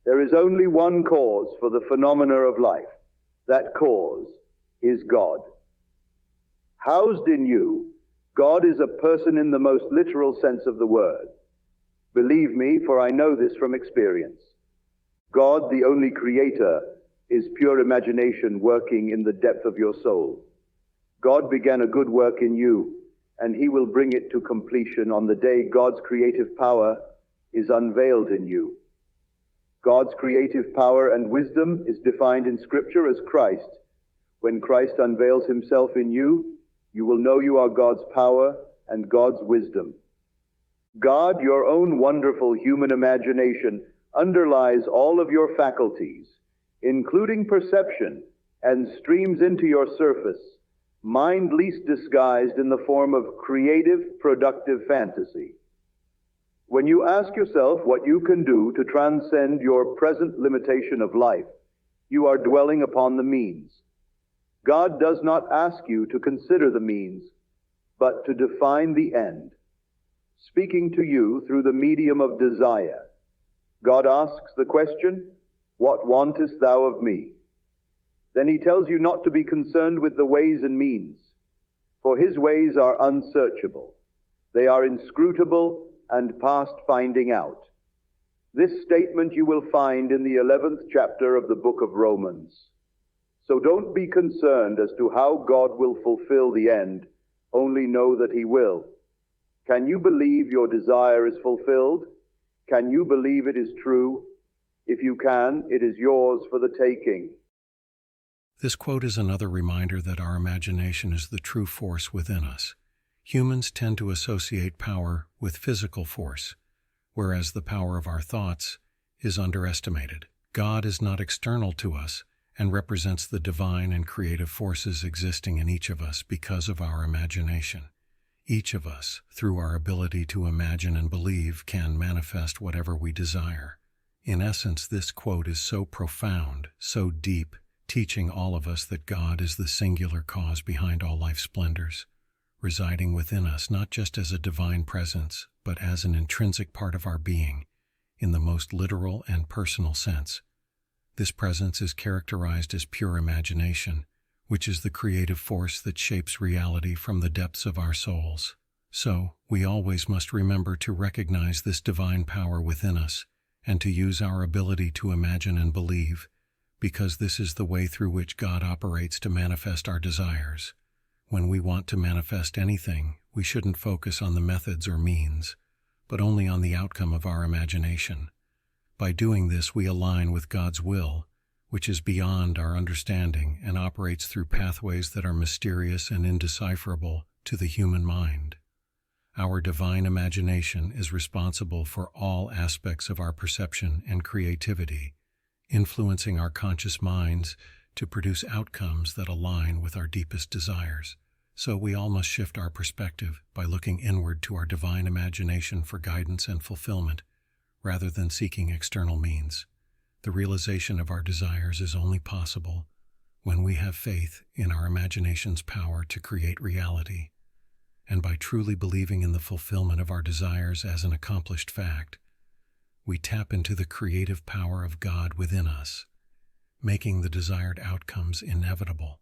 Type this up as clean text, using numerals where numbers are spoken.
There is only one cause for the phenomena of life. That cause is God. Housed in you, God is a person in the most literal sense of the word. Believe me, for I know this from experience. God, the only creator, is pure imagination working in the depth of your soul. God began a good work in you, and he will bring it to completion on the day God's creative power is unveiled in you. God's creative power and wisdom is defined in Scripture as Christ. When Christ unveils himself in you, you will know you are God's power and God's wisdom. God, your own wonderful human imagination, underlies all of your faculties, including perception, and streams into your surface, mind least disguised in the form of creative, productive fantasy. When you ask yourself what you can do to transcend your present limitation of life, you are dwelling upon the means. God does not ask you to consider the means, but to define the end. Speaking to you through the medium of desire, God asks the question, "What wantest thou of me?" Then he tells you not to be concerned with the ways and means, for his ways are unsearchable. They are inscrutable and past finding out. This statement you will find in the 11th chapter of the book of Romans. So don't be concerned as to how God will fulfill the end, only know that he will. Can you believe your desire is fulfilled? Can you believe it is true? If you can, it is yours for the taking. This quote is another reminder that our imagination is the true force within us. Humans tend to associate power with physical force, whereas the power of our thoughts is underestimated. God is not external to us and represents the divine and creative forces existing in each of us because of our imagination. Each of us, through our ability to imagine and believe, can manifest whatever we desire. In essence, this quote is so profound, so deep, teaching all of us that God is the singular cause behind all life's splendors, residing within us not just as a divine presence, but as an intrinsic part of our being, in the most literal and personal sense. This presence is characterized as pure imagination, which is the creative force that shapes reality from the depths of our souls. So, we always must remember to recognize this divine power within us and to use our ability to imagine and believe, because this is the way through which God operates to manifest our desires. When we want to manifest anything, we shouldn't focus on the methods or means, but only on the outcome of our imagination. By doing this, we align with God's will, which is beyond our understanding and operates through pathways that are mysterious and indecipherable to the human mind. Our divine imagination is responsible for all aspects of our perception and creativity, influencing our conscious minds to produce outcomes that align with our deepest desires. So we all must shift our perspective by looking inward to our divine imagination for guidance and fulfillment, rather than seeking external means. The realization of our desires is only possible when we have faith in our imagination's power to create reality. And by truly believing in the fulfillment of our desires as an accomplished fact, we tap into the creative power of God within us, making the desired outcomes inevitable.